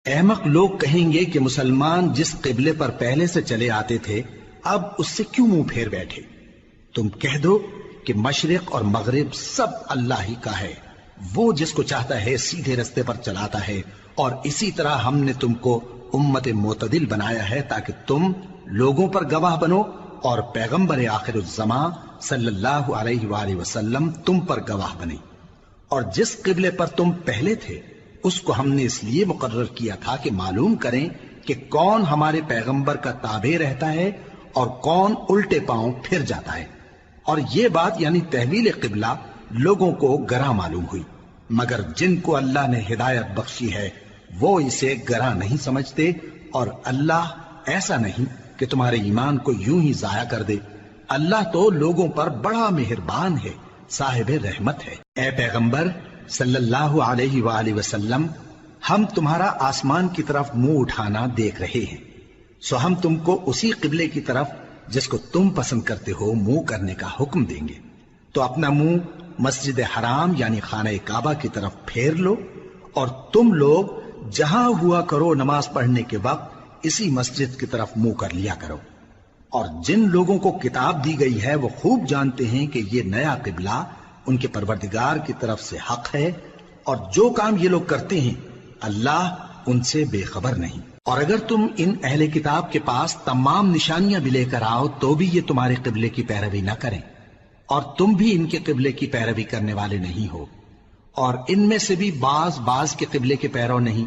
احمق لوگ کہیں گے کہ مسلمان جس قبلے پر پہلے سے چلے آتے تھے اب اس سے کیوں منہ پھیر بیٹھے؟ تم کہہ دو کہ مشرق اور مغرب سب اللہ ہی کا ہے، وہ جس کو چاہتا ہے سیدھے رستے پر چلاتا ہے، اور اسی طرح ہم نے تم کو امت معتدل بنایا ہے تاکہ تم لوگوں پر گواہ بنو اور پیغمبر آخر الزمان صلی اللہ علیہ وآلہ وسلم تم پر گواہ بنے۔ اور جس قبلے پر تم پہلے تھے اس کو ہم نے اس لیے مقرر کیا تھا کہ معلوم کریں کہ کون ہمارے پیغمبر کا تابع رہتا ہے اور کون الٹے پاؤں پھر جاتا ہے۔ اور یہ بات یعنی تحویل قبلہ لوگوں کو گراں معلوم ہوئی، مگر جن کو اللہ نے ہدایت بخشی ہے وہ اسے گراں نہیں سمجھتے، اور اللہ ایسا نہیں کہ تمہارے ایمان کو یوں ہی ضائع کر دے۔ اللہ تو لوگوں پر بڑا مہربان ہے، صاحب رحمت ہے۔ اے پیغمبر صلی اللہ علیہ وآلہ وسلم، ہم تمہارا آسمان کی طرف منہ اٹھانا دیکھ رہے ہیں، سو ہم تم کو اسی قبلے کی طرف جس کو تم پسند کرتے ہو منہ کرنے کا حکم دیں گے۔ تو اپنا منہ مسجد حرام یعنی خانہ کعبہ کی طرف پھیر لو، اور تم لوگ جہاں ہوا کرو نماز پڑھنے کے وقت اسی مسجد کی طرف منہ کر لیا کرو۔ اور جن لوگوں کو کتاب دی گئی ہے وہ خوب جانتے ہیں کہ یہ نیا قبلہ ان کے پروردگار کی طرف سے حق ہے، اور جو کام یہ لوگ کرتے ہیں اللہ ان سے بے خبر نہیں۔ اور اگر تم ان اہل کتاب کے پاس تمام نشانیاں بھی لے کر آؤ تو بھی یہ تمہارے قبلے کی پیروی نہ کریں، اور تم بھی ان کے قبلے کی پیروی کرنے والے نہیں ہو، اور ان میں سے بھی بعض کے قبلے کے پیرو نہیں۔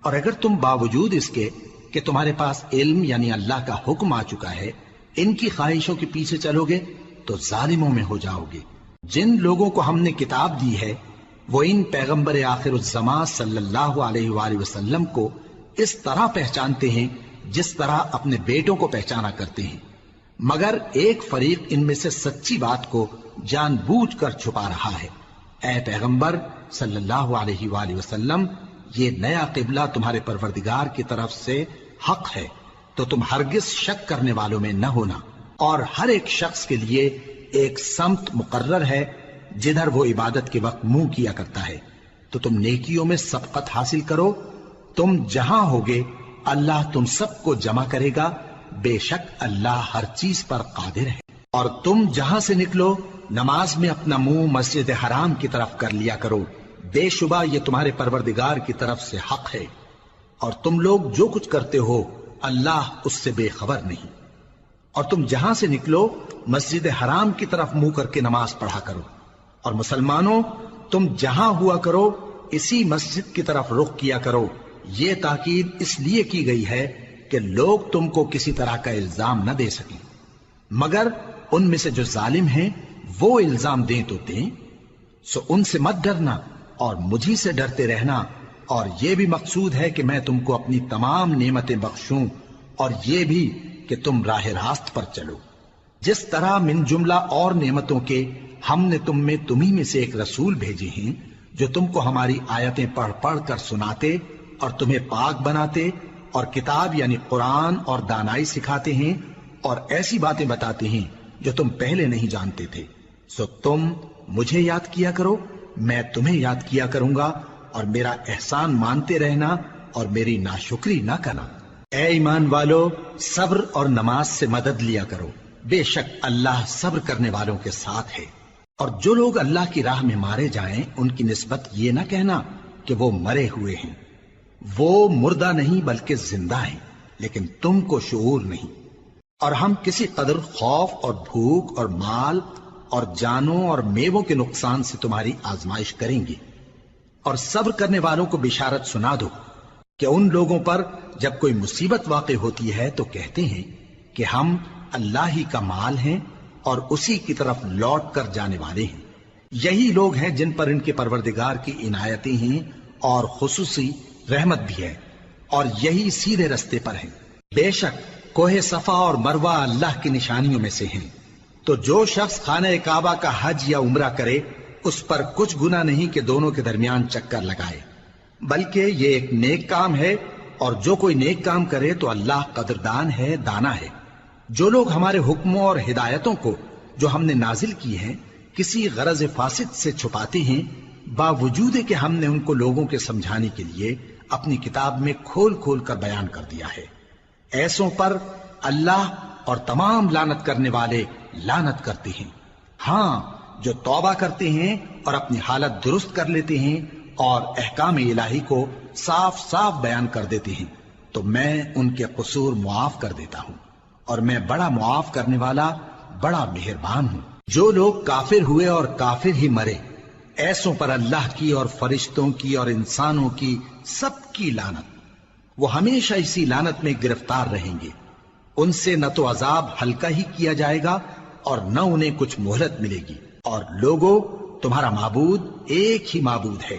اور اگر تم باوجود اس کے کہ تمہارے پاس علم یعنی اللہ کا حکم آ چکا ہے ان کی خواہشوں کے پیچھے چلو گے تو ظالموں میں ہو جاؤ گے۔ جن لوگوں کو ہم نے کتاب دی ہے وہ ان پیغمبر آخر الزمان صلی اللہ علیہ وآلہ وسلم کو اس طرح پہچانتے ہیں جس طرح اپنے بیٹوں کو پہچانا کرتے ہیں، مگر ایک فریق ان میں سے سچی بات کو جان بوجھ کر چھپا رہا ہے۔ اے پیغمبر صلی اللہ علیہ وآلہ وسلم، یہ نیا قبلہ تمہارے پروردگار کی طرف سے حق ہے، تو تم ہرگز شک کرنے والوں میں نہ ہونا، اور ہر ایک شخص کے لیے ایک سمت مقرر ہے جدھر وہ عبادت کے وقت منہ کیا کرتا ہے، تو تم نیکیوں میں سبقت حاصل کرو۔ تم جہاں ہوگے اللہ تم سب کو جمع کرے گا، بے شک اللہ ہر چیز پر قادر ہے۔ اور تم جہاں سے نکلو نماز میں اپنا منہ مسجد حرام کی طرف کر لیا کرو، بے شبہ یہ تمہارے پروردگار کی طرف سے حق ہے، اور تم لوگ جو کچھ کرتے ہو اللہ اس سے بے خبر نہیں۔ اور تم جہاں سے نکلو مسجد حرام کی طرف منہ کر کے نماز پڑھا کرو، اور مسلمانوں تم جہاں ہوا کرو اسی مسجد کی طرف رخ کیا کرو۔ یہ تاکید اس لیے کی گئی ہے کہ لوگ تم کو کسی طرح کا الزام نہ دے سکیں، مگر ان میں سے جو ظالم ہیں وہ الزام دیں تو دیں، سو ان سے مت ڈرنا اور مجھی سے ڈرتے رہنا، اور یہ بھی مقصود ہے کہ میں تم کو اپنی تمام نعمتیں بخشوں، اور یہ بھی کہ تم راہ راست پر چلو۔ جس طرح من جملہ اور نعمتوں کے ہم نے تمہیں میں سے ایک رسول بھیجے ہیں جو تم کو ہماری آیتیں پڑھ پڑھ کر سناتے اور تمہیں پاک بناتے، اور کتاب یعنی قرآن اور دانائی سکھاتے ہیں، اور ایسی باتیں بتاتے ہیں جو تم پہلے نہیں جانتے تھے، سو تم مجھے یاد کیا کرو، میں تمہیں یاد کیا کروں گا، اور میرا احسان مانتے رہنا اور میری ناشکری نہ کرنا۔ اے ایمان والو، صبر اور نماز سے مدد لیا کرو، بے شک اللہ صبر کرنے والوں کے ساتھ ہے۔ اور جو لوگ اللہ کی راہ میں مارے جائیں ان کی نسبت یہ نہ کہنا کہ وہ مرے ہوئے ہیں، وہ مردہ نہیں بلکہ زندہ ہیں، لیکن تم کو شعور نہیں۔ اور ہم کسی قدر خوف اور بھوک اور مال اور جانوں اور میووں کے نقصان سے تمہاری آزمائش کریں گے، اور صبر کرنے والوں کو بشارت سنا دو کہ ان لوگوں پر جب کوئی مصیبت واقع ہوتی ہے تو کہتے ہیں کہ ہم اللہ ہی کا مال ہیں اور اسی کی طرف لوٹ کر جانے والے ہیں۔ یہی لوگ ہیں جن پر ان کے پروردگار کی عنایتیں ہیں اور خصوصی رحمت بھی ہے، اور یہی سیدھے رستے پر ہیں۔ بے شک کوہ صفا اور مروہ اللہ کی نشانیوں میں سے ہیں، تو جو شخص خانہ کعبہ کا حج یا عمرہ کرے اس پر کچھ گناہ نہیں کہ دونوں کے درمیان چکر لگائے، بلکہ یہ ایک نیک کام ہے، اور جو کوئی نیک کام کرے تو اللہ قدردان ہے، دانا ہے۔ جو لوگ ہمارے حکموں اور ہدایتوں کو جو ہم نے نازل کی ہیں کسی غرض فاسد سے چھپاتے ہیں، باوجود کہ ہم نے ان کو لوگوں کے سمجھانے کے لیے اپنی کتاب میں کھول کھول کر بیان کر دیا ہے۔ ایسوں پر اللہ اور تمام لعنت کرنے والے لعنت کرتے ہیں۔ ہاں، جو توبہ کرتے ہیں اور اپنی حالت درست کر لیتے ہیں اور احکام الہی کو صاف صاف بیان کر دیتے ہیں تو میں ان کے قصور معاف کر دیتا ہوں، اور میں بڑا معاف کرنے والا بڑا مہربان ہوں۔ جو لوگ کافر ہوئے اور کافر ہی مرے، ایسوں پر اللہ کی اور فرشتوں کی اور انسانوں کی سب کی لعنت، وہ ہمیشہ اسی لعنت میں گرفتار رہیں گے۔ ان سے نہ تو عذاب ہلکا ہی کیا جائے گا اور نہ انہیں کچھ مہلت ملے گی۔ اور لوگوں، تمہارا معبود ایک ہی معبود ہے،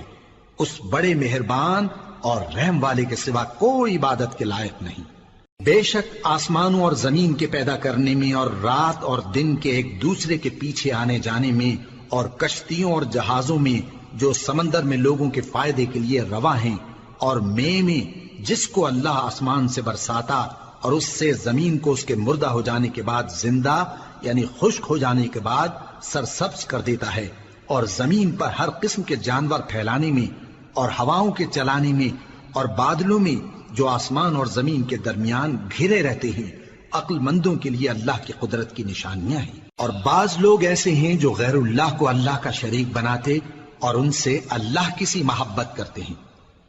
اس بڑے مہربان اور رحم والے کے سوا کوئی عبادت کے لائق نہیں۔ بے شک آسمانوں اور زمین کے پیدا کرنے میں اور رات اور دن کے ایک دوسرے کے پیچھے آنے جانے میں اور کشتیوں اور جہازوں میں جو سمندر میں لوگوں کے فائدے کے لیے رواں ہیں، اور میں جس کو اللہ آسمان سے برساتا اور اس سے زمین کو اس کے مردہ ہو جانے کے بعد زندہ یعنی خشک ہو جانے کے بعد سرسبز کر دیتا ہے، اور زمین پر ہر قسم کے جانور پھیلانے میں اور ہواؤں کے چلانے میں اور بادلوں میں جو آسمان اور زمین کے درمیان گھرے رہتے ہیں، عقل مندوں کے لیے اللہ کی قدرت کی نشانیاں ہیں۔ اور بعض لوگ ایسے ہیں جو غیر اللہ کو اللہ کا شریک بناتے اور ان سے اللہ کی سی محبت کرتے ہیں،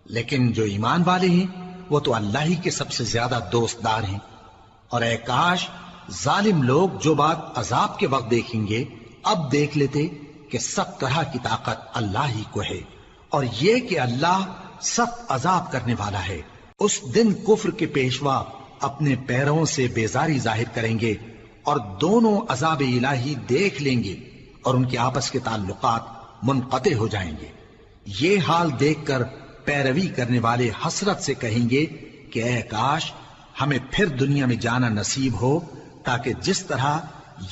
لیکن جو ایمان والے ہیں وہ تو اللہ ہی کے سب سے زیادہ دوست دار ہیں۔ اور اے کاش ظالم لوگ جو بات عذاب کے وقت دیکھیں گے اب دیکھ لیتے کہ سب طرح کی طاقت اللہ ہی کو ہے، اور یہ کہ اللہ سخت عذاب کرنے والا ہے۔ اس دن کفر کے پیشوا اپنے پیروں سے بیزاری ظاہر کریں گے اور دونوں عذاب الہی دیکھ لیں گے اور ان کے آپس کے تعلقات منقطع ہو جائیں گے۔ یہ حال دیکھ کر پیروی کرنے والے حسرت سے کہیں گے کہ اے کاش ہمیں پھر دنیا میں جانا نصیب ہو، تاکہ جس طرح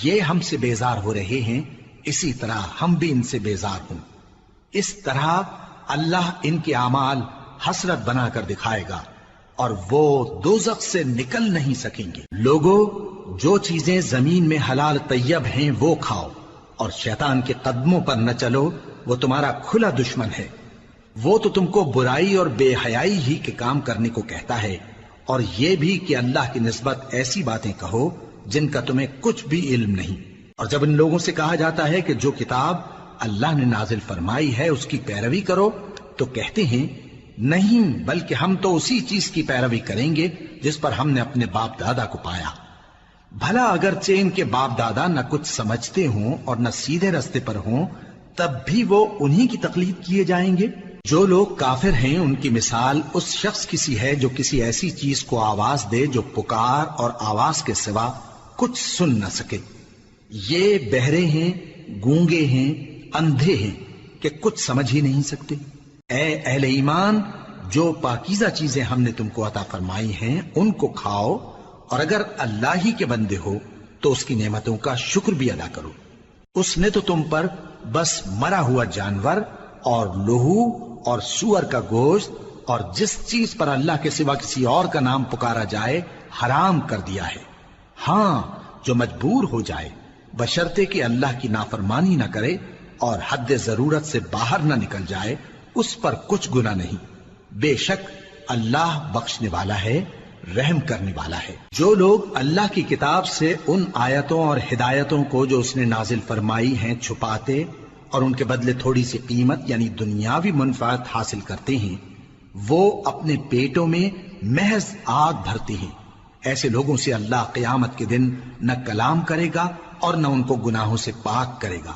یہ ہم سے بیزار ہو رہے ہیں اسی طرح ہم بھی ان سے بیزار ہوں۔ اس طرح اللہ ان کے اعمال حسرت بنا کر دکھائے گا اور وہ دوزخ سے نکل نہیں سکیں گے۔ لوگوں، جو چیزیں زمین میں حلال طیب ہیں وہ کھاؤ، اور شیطان کے قدموں پر نہ چلو، وہ تمہارا کھلا دشمن ہے۔ وہ تو تم کو برائی اور بے حیائی ہی کے کام کرنے کو کہتا ہے، اور یہ بھی کہ اللہ کی نسبت ایسی باتیں کہو جن کا تمہیں کچھ بھی علم نہیں۔ اور جب ان لوگوں سے کہا جاتا ہے کہ جو کتاب اللہ نے نازل فرمائی ہے اس کی پیروی کرو، تو کہتے ہیں نہیں، بلکہ ہم تو اسی چیز کی پیروی کریں گے جس پر ہم نے اپنے باپ دادا کو پایا۔ بھلا اگرچہ ان کے باپ دادا نہ کچھ سمجھتے ہوں اور نہ سیدھے رستے پر ہوں، تب بھی وہ انہی کی تقلید کیے جائیں گے۔ جو لوگ کافر ہیں ان کی مثال اس شخص کی سی ہے جو کسی ایسی چیز کو آواز دے جو پکار اور آواز کے سوا کچھ سن نہ سکے۔ یہ بہرے ہیں، گونگے ہیں، اندھے ہیں کہ کچھ سمجھ ہی نہیں سکتے۔ اے اہل ایمان، جو پاکیزہ چیزیں ہم نے تم کو عطا فرمائی ہیں ان کو کھاؤ، اور اگر اللہ ہی کے بندے ہو تو اس کی نعمتوں کا شکر بھی ادا کرو۔ اس نے تو تم پر بس مرا ہوا جانور اور لہو اور سور کا گوشت اور جس چیز پر اللہ کے سوا کسی اور کا نام پکارا جائے حرام کر دیا ہے۔ ہاں، جو مجبور ہو جائے بشرطے کہ اللہ کی نافرمانی نہ کرے اور حد ضرورت سے باہر نہ نکل جائے، اس پر کچھ گناہ نہیں۔ بے شک اللہ بخشنے والا ہے، رحم کرنے والا ہے۔ جو لوگ اللہ کی کتاب سے ان آیتوں اور ہدایتوں کو جو اس نے نازل فرمائی ہیں چھپاتے اور ان کے بدلے تھوڑی سی قیمت یعنی دنیاوی منفعت حاصل کرتے ہیں، وہ اپنے پیٹوں میں محض آگ بھرتے ہیں۔ ایسے لوگوں سے اللہ قیامت کے دن نہ کلام کرے گا اور نہ ان کو گناہوں سے پاک کرے گا۔